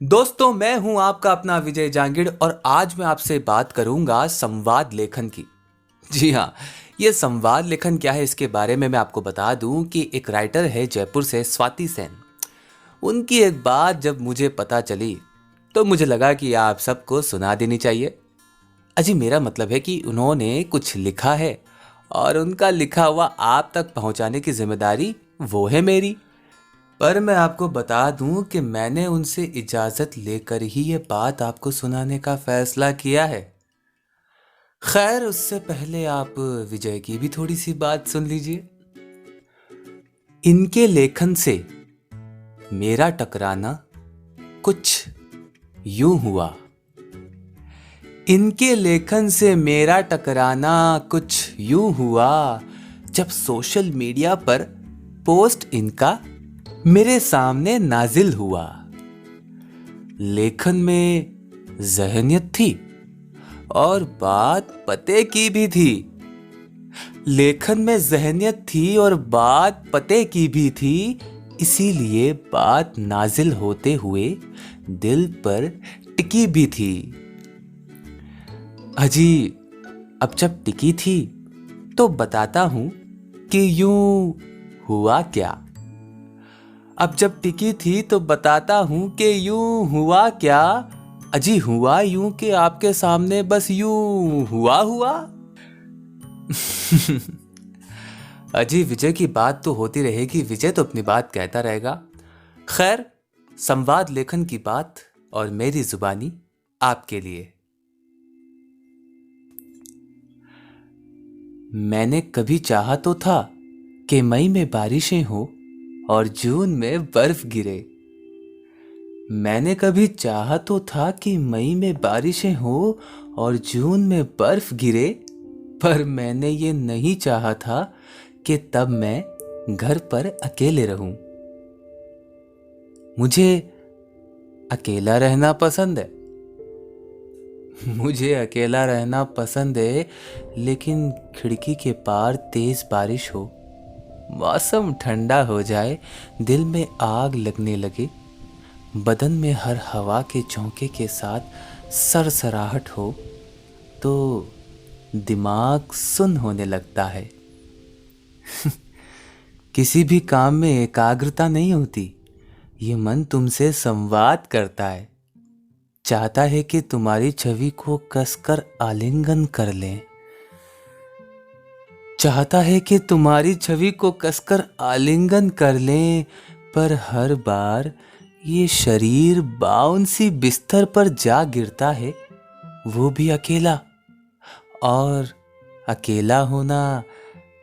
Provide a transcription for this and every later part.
दोस्तों, मैं हूं आपका अपना विजय जांगिड़ और आज मैं आपसे बात करूंगा संवाद लेखन की। जी हाँ, ये संवाद लेखन क्या है इसके बारे में मैं आपको बता दूं कि एक राइटर है जयपुर से, स्वाति सेन। उनकी एक बात जब मुझे पता चली तो मुझे लगा कि आप सबको सुना देनी चाहिए। अजी, मेरा मतलब है कि उन्होंने कुछ लिखा है और उनका लिखा हुआ आप तक पहुंचाने की जिम्मेदारी वो है मेरी। पर मैं आपको बता दूं कि मैंने उनसे इजाजत लेकर ही ये बात आपको सुनाने का फैसला किया है। खैर, उससे पहले आप विजय की भी थोड़ी सी बात सुन लीजिए। इनके लेखन से मेरा टकराना कुछ यूं हुआ। इनके लेखन से मेरा टकराना कुछ यूं हुआ जब सोशल मीडिया पर पोस्ट इनका मेरे सामने नाजिल हुआ। लेखन में जहनियत थी और बात पते की भी थी। लेखन में जहनियत थी और बात पते की भी थी, इसीलिए बात नाजिल होते हुए दिल पर टिकी भी थी। अजी, अब जब टिकी थी तो बताता हूं कि यूं हुआ क्या। अब जब टिकी थी तो बताता हूं कि यूं हुआ क्या। अजी, हुआ यूं कि आपके सामने बस यूं हुआ हुआ। अजी, विजय की बात तो होती रहेगी, विजय तो अपनी बात कहता रहेगा। खैर, संवाद लेखन की बात और मेरी जुबानी आपके लिए। मैंने कभी चाहा तो था कि मई में बारिशें हो और जून में बर्फ गिरे। मैंने कभी चाहा तो था कि मई में बारिशें हो और जून में बर्फ गिरे, पर मैंने ये नहीं चाहा था कि तब मैं घर पर अकेले रहूं। मुझे अकेला रहना पसंद है। मुझे अकेला रहना पसंद है, लेकिन खिड़की के पार तेज बारिश हो, मौसम ठंडा हो जाए, दिल में आग लगने लगे, बदन में हर हवा के झोंके के साथ सरसराहट हो, तो दिमाग सुन्न होने लगता है। किसी भी काम में एकाग्रता नहीं होती। ये मन तुमसे संवाद करता है, चाहता है कि तुम्हारी छवि को कसकर आलिंगन कर लें। चाहता है कि तुम्हारी छवि को कसकर आलिंगन कर लें, पर हर बार ये शरीर बाउंसी बिस्तर पर जा गिरता है, वो भी अकेला। और अकेला होना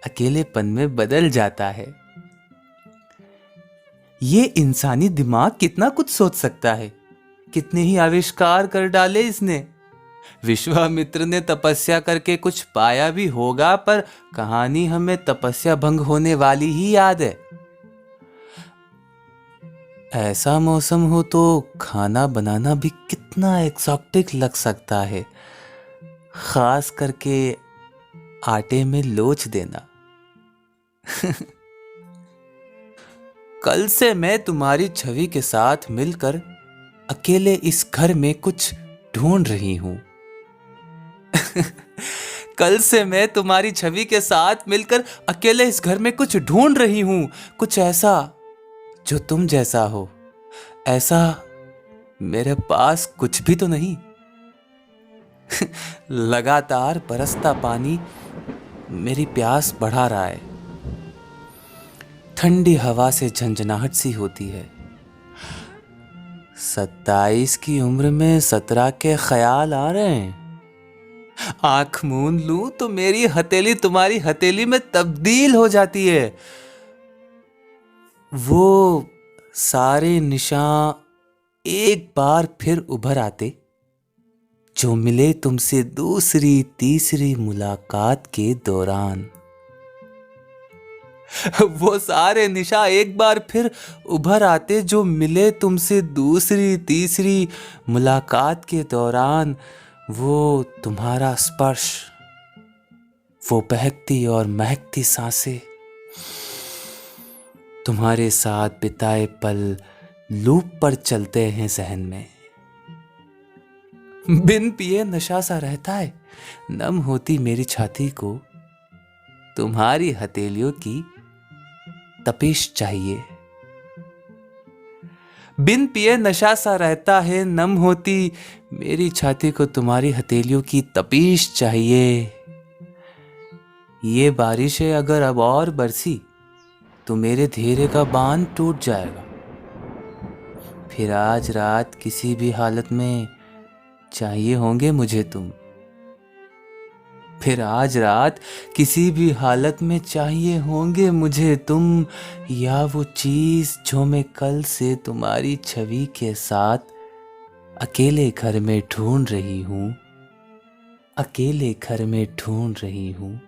अकेलेपन में बदल जाता है। ये इंसानी दिमाग कितना कुछ सोच सकता है, कितने ही आविष्कार कर डाले इसने। विश्वामित्र ने तपस्या करके कुछ पाया भी होगा, पर कहानी हमें तपस्या भंग होने वाली ही याद है। ऐसा मौसम हो तो खाना बनाना भी कितना एक्सोटिक लग सकता है, खास करके आटे में लोच देना। कल से मैं तुम्हारी छवि के साथ मिलकर अकेले इस घर में कुछ ढूंढ रही हूं। कल से मैं तुम्हारी छवि के साथ मिलकर अकेले इस घर में कुछ ढूंढ रही हूं, कुछ ऐसा जो तुम जैसा हो। ऐसा मेरे पास कुछ भी तो नहीं। लगातार बरसता पानी मेरी प्यास बढ़ा रहा है। ठंडी हवा से झंझनाहट सी होती है। 27 की उम्र में 17 के ख्याल आ रहे हैं। आंख मूंद लूं तो मेरी हथेली तुम्हारी हथेली में तब्दील हो जाती है। वो सारे निशान एक बार फिर उभर आते जो मिले तुमसे दूसरी तीसरी मुलाकात के दौरान। वो सारे निशा एक बार फिर उभर आते जो मिले तुमसे दूसरी तीसरी मुलाकात के दौरान। वो तुम्हारा स्पर्श, वो बहकती और महकती सांसें, तुम्हारे साथ बिताए पल लूप पर चलते हैं जहन में। बिन पिए नशा सा रहता है, नम होती मेरी छाती को तुम्हारी हथेलियों की तपिश चाहिए। बिन पिए नशा सा रहता है, नम होती मेरी छाती को तुम्हारी हथेलियों की तपिश चाहिए। ये बारिशें अगर अब और बरसी तो मेरे धैर्य का बांध टूट जाएगा। फिर आज रात किसी भी हालत में चाहिए होंगे मुझे तुम। फिर आज रात किसी भी हालत में चाहिए होंगे मुझे तुम, या वो चीज जो मैं कल से तुम्हारी छवि के साथ अकेले घर में ढूंढ रही हूं, अकेले घर में ढूंढ रही हूं,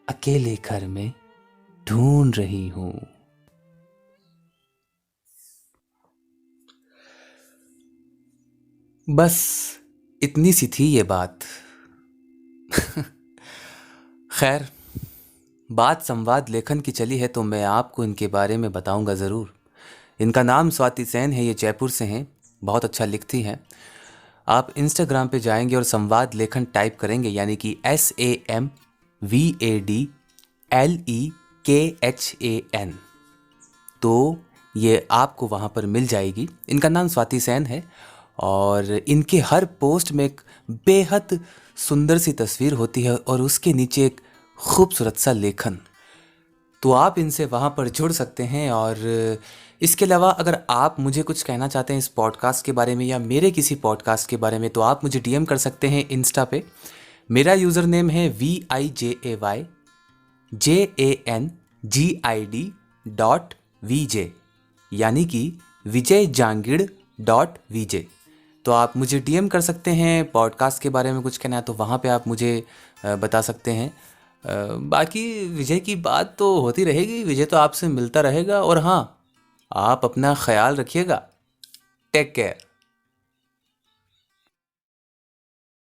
अकेले घर में ढूंढ रही हूं। बस इतनी सी थी ये बात। खैर, बात संवाद लेखन की चली है तो मैं आपको इनके बारे में बताऊंगा ज़रूर। इनका नाम स्वाति सेन है, ये जयपुर से हैं, बहुत अच्छा लिखती हैं। आप इंस्टाग्राम पे जाएंगे और संवाद लेखन टाइप करेंगे, यानी कि SAMVADLEKHAN, तो ये आपको वहाँ पर मिल जाएगी। इनका नाम स्वाति सेन है और इनके हर पोस्ट में एक बेहद सुंदर सी तस्वीर होती है और उसके नीचे एक खूबसूरत सा लेखन। तो आप इनसे वहाँ पर जुड़ सकते हैं। और इसके अलावा अगर आप मुझे कुछ कहना चाहते हैं इस पॉडकास्ट के बारे में या मेरे किसी पॉडकास्ट के बारे में, तो आप मुझे DM कर सकते हैं इंस्टा पे। मेरा यूज़र नेम है VIJAYJANGID.VJ, यानी कि vijayjangid.vj। तो आप मुझे DM कर सकते हैं। पॉडकास्ट के बारे में कुछ कहना है तो वहाँ पे आप मुझे बता सकते हैं। बाकी विजय की बात तो होती रहेगी, विजय तो आपसे मिलता रहेगा। और हाँ, आप अपना ख्याल रखिएगा। Take care.